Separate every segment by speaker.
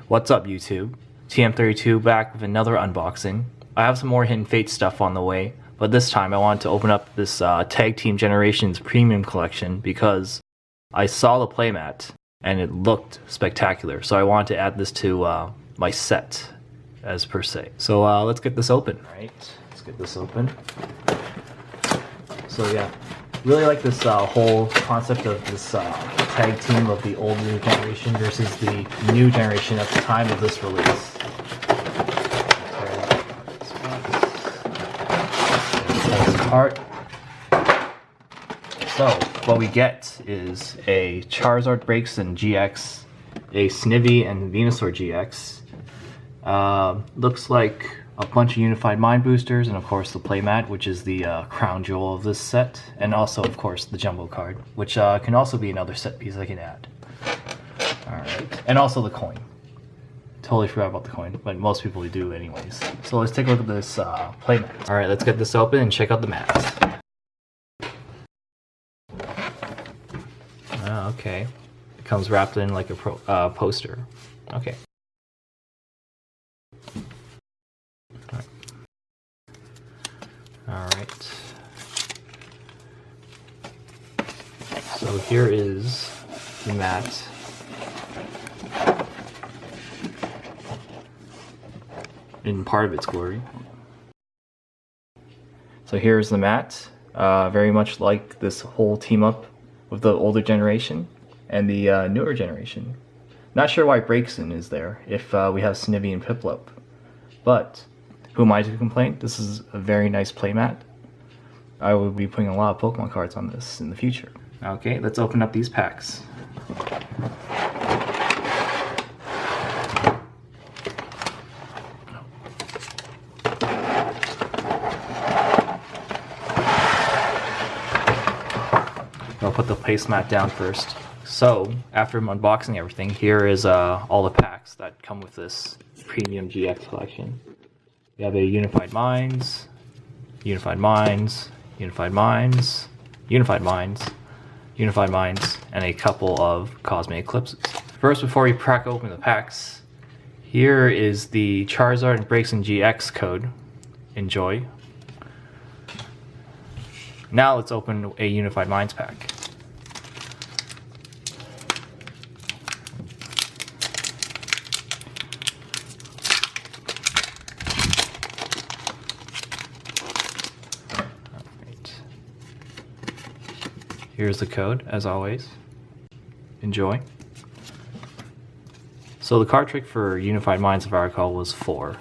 Speaker 1: What's up, YouTube? TM32 back with another unboxing. I have some more Hidden Fate stuff on the way, but this time I wanted to open up this Tag Team Generations Premium Collection because I saw the playmat and it looked spectacular, so I wanted to add this to my set as per se. So let's get this open. Alright, let's get this open. So yeah, really like this whole concept of this tag team of the old new generation versus the new generation at the time of this release. So what we get is a Charizard Braixen-GX, a Snivy and Venusaur GX. Looks like a bunch of Unified Mind boosters, and of course the playmat, which is the crown jewel of this set, and also of course the jumbo card, which can also be another set piece I can add. Alright, and also the coin. Totally forgot about the coin, but most people do anyways. So let's take a look at this playmat. Alright, let's get this open and check out the mat. Okay, it comes wrapped in like a poster. Okay. Alright. So here is the mat. In part of its glory. So here's the mat. Very much like this whole team up with the older generation and the newer generation. Not sure why Braixen is there if we have Snivy and Piplup, but who am I to complain? This is a very nice playmat. I will be putting a lot of Pokemon cards on this in the future. Okay, let's open up these packs. I'll put the placemat down first. So, after unboxing everything, here is all the packs that come with this premium GX collection. We have a Unified Minds, Unified Minds, Unified Minds, Unified Minds, Unified Minds, and a couple of Cosmic Eclipses. First, before we crack open the packs, here is the Charizard Braixen-GX code. Enjoy. Now let's open a Unified Minds pack. Here's the code, as always. Enjoy. So the card trick for Unified Minds, if I recall, was 4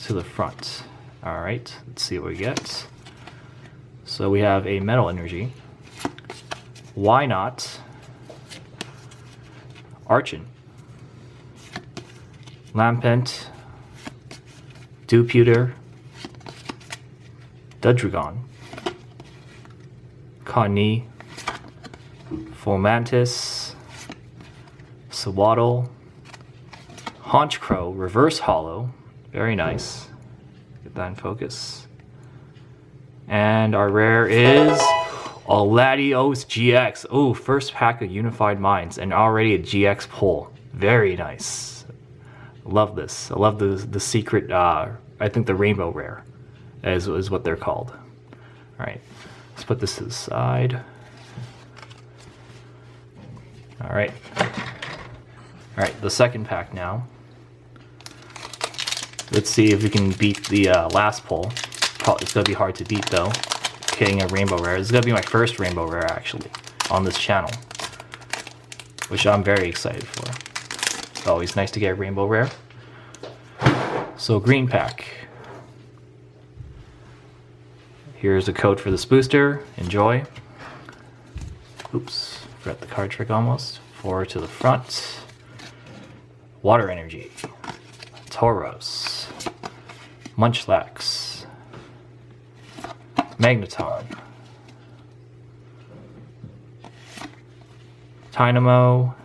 Speaker 1: to the front. Alright, let's see what we get. So we have a Metal Energy. Why not? Archon. Lampent. Duputer. Dudrigon. Connie. Fomantis, Swaddle, Honchkrow, Reverse Hollow, very nice. Get that in focus. And our rare is a Latios GX. Oh, first pack of Unified Minds and already a GX pull. Very nice. Love this. I love the secret, I think the Rainbow Rare is what they're called. Alright, let's put this to the side. Alright, the second pack now. Let's see if we can beat the last pull. It's going to be hard to beat though, getting a Rainbow Rare. This is going to be my first Rainbow Rare actually, on this channel. Which I'm very excited for. It's always nice to get a Rainbow Rare. So green pack. Here's a code for this booster. Enjoy. Oops. Forgot the card trick almost. 4 to the front. Water Energy. Tauros. Munchlax. Magneton. Dynamo.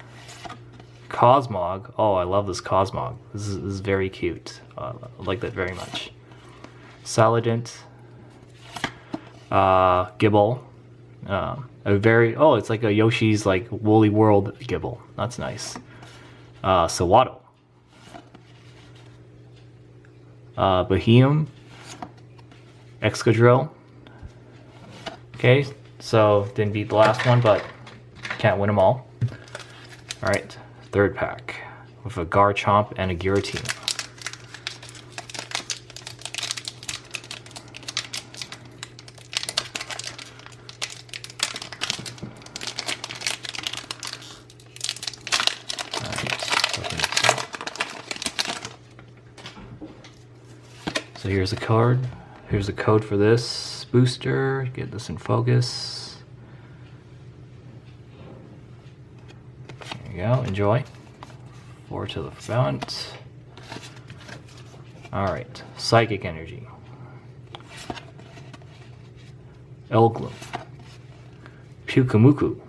Speaker 1: Cosmog. Oh, I love this Cosmog. This is very cute. I like that very much. Saladin. Gible. It's like a Yoshi's like Woolly World Gibble. That's nice. Swaddle. Bohemian, Excadrill. Okay, so didn't beat the last one, but can't win them all. Alright, third pack with a Garchomp and a Giratina. So here's a card. Here's the code for this booster. Get this in focus. There you go. Enjoy. 4 to the front. Alright. Psychic Energy. Elgloom. Pyukumuku.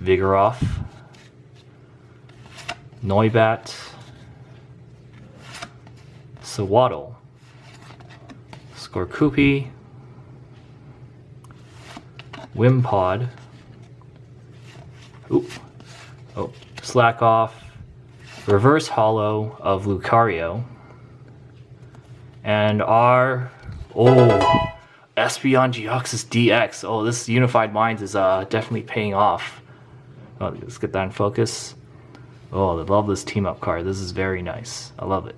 Speaker 1: Vigoroth. Noibat. Sawaddle, Skorkupi, Wimpod, Slack Off, Reverse Hollow of Lucario, and our Espeon Geoxys DX. Oh, this Unified Minds is definitely paying off. Oh, let's get that in focus. Oh, I love this team up card. This is very nice. I love it.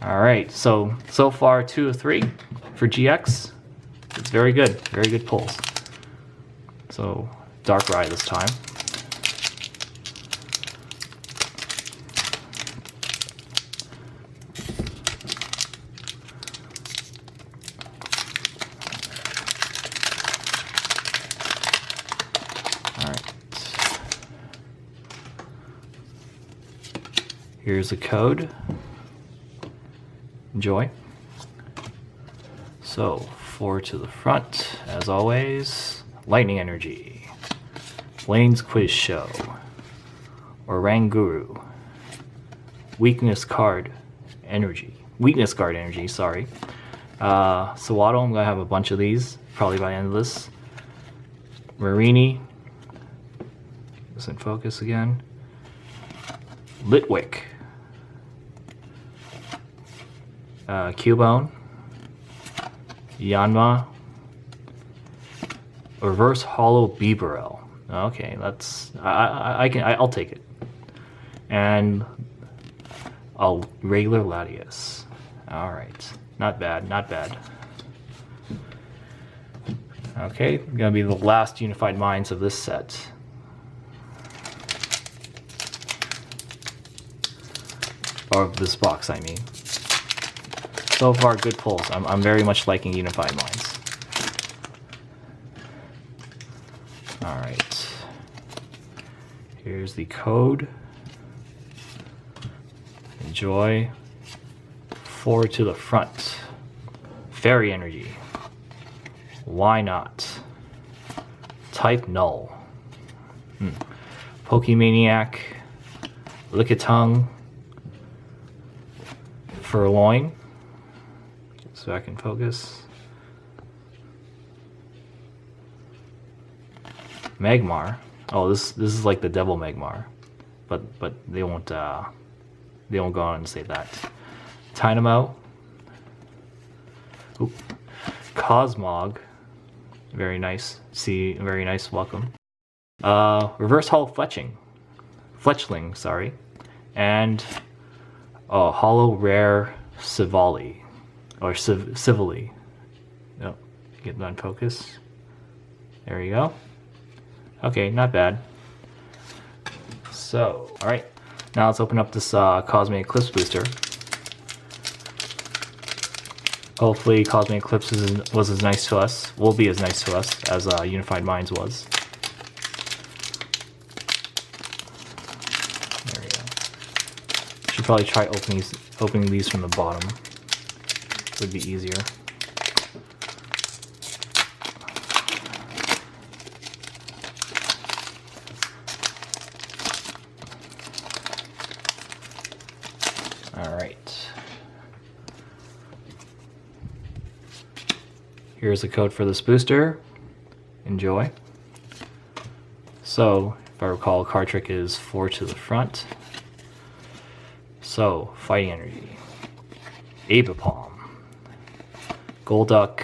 Speaker 1: Alright, so far 2 of 3 for GX. It's very good pulls. So, Darkrai this time. Alright. Here's a code. Enjoy. So, 4 to the front, as always. Lightning Energy. Blaine's Quiz Show. Oranguru. Weakness Guard Energy, sorry. Sawaddle, I'm gonna have a bunch of these, probably by the end of this. Marini. This in focus again. Litwick. Cubone, Yanma, Reverse Hollow Bibarel. Okay, that's I'll take it. And a regular Latias. All right, not bad. Okay, gonna be the last Unified Minds of this set. Or of this box, I mean. So far, good pulls. I'm very much liking Unified Minds. Alright. Here's the code. Enjoy. 4 to the front. Fairy Energy. Why not? Type Null. Pokemaniac. Lickitung. Furloin. So I can focus. Magmar. Oh, this is like the Devil Magmar, but they won't go on and say that. Dynamo. Cosmog. Very nice. Very nice. Welcome. Reverse Hollow Fletchling. Sorry, and Hollow Rare Sivali. Or Civilly. Yep. Get that in focus. There you go. Okay, not bad. So, alright. Now let's open up this Cosmic Eclipse booster. Hopefully Cosmic Eclipse was as nice to us. Will be as nice to us as Unified Minds was. There we go. Should probably try opening these from the bottom. Would be easier. Alright. Here's the code for this booster. Enjoy. So, if I recall, card trick is 4 to the front. So, Fighting Energy. Abipalm, Golduck,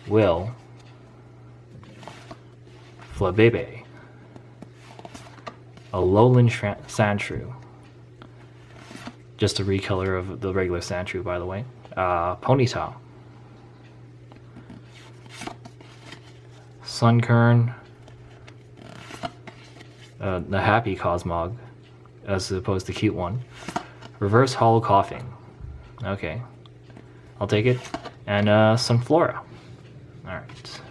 Speaker 1: Will, Flabebe, Alolan Sandshrew, just a recolor of the regular Sandshrew, by the way, Ponyta, Sunkern, the Happy Cosmog, as opposed to cute one, Reverse Hollow Coughing, okay, I'll take it, and Sunflora. Alright.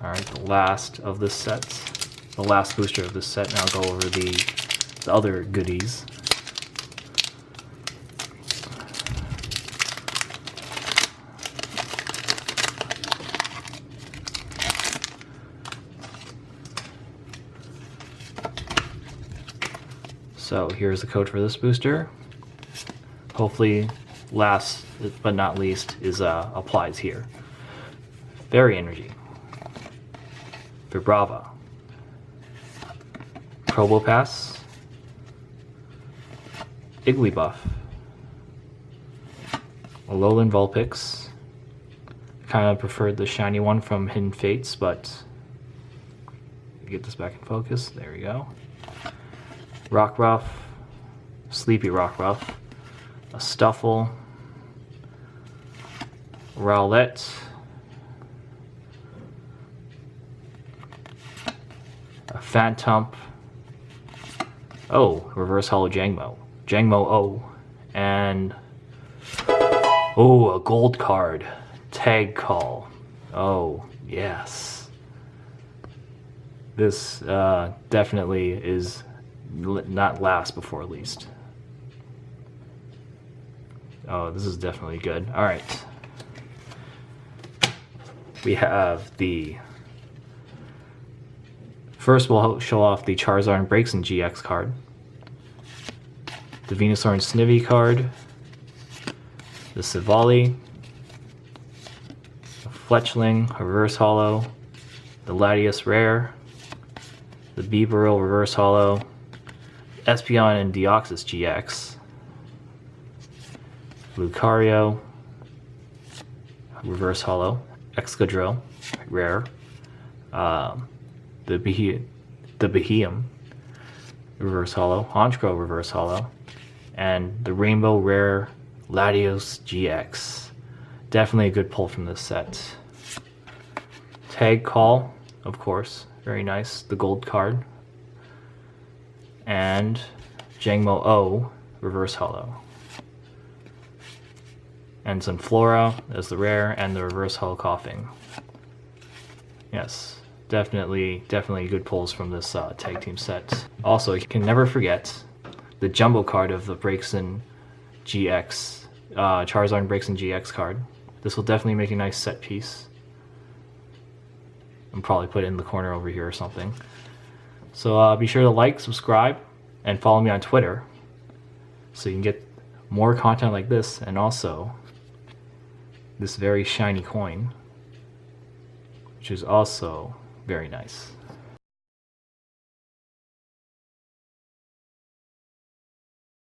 Speaker 1: Alright, the last of this set. The last booster of this set. Now I'll go over the other goodies. So here's the code for this booster. Hopefully, last but not least is applies here. Fairy Energy, Vibrava, Probopass, Igglybuff, Alolan Vulpix. Kind of preferred the shiny one from Hidden Fates, but get this back in focus. There we go. Rockruff, Sleepy Rockruff, a Stuffle, Rowlet, a Phantump, oh, Reverse Hollow Jangmo, Jangmo-O, and oh, a gold card, Tag Call. Oh, yes. This definitely is not last before least. Oh, this is definitely good. Alright. We have the... First we'll show off the Charizard Braixen-GX card. The Venusaur and Snivy card. The Sivali. The Fletchling, Reverse Hollow. The Latias Rare. The Beaveril Reverse Hollow. Espeon and Deoxys GX. Lucario, Reverse Hollow, Excadrill, Rare, the Beheeyem, Reverse Hollow, Honchkrow Reverse Hollow, and the Rainbow Rare Latios GX. Definitely a good pull from this set. Tag Call, of course, very nice, the gold card, and Jangmo-O Reverse Hollow. And Sunflora as the rare, and the Reverse Hollow Coughing. Yes, definitely good pulls from this tag team set. Also, you can never forget the jumbo card of the Braixen GX, Charizard Braixen-GX card. This will definitely make a nice set piece. I'll probably put it in the corner over here or something. So be sure to like, subscribe, and follow me on Twitter so you can get more content like this, and also this very shiny coin, which is also very nice.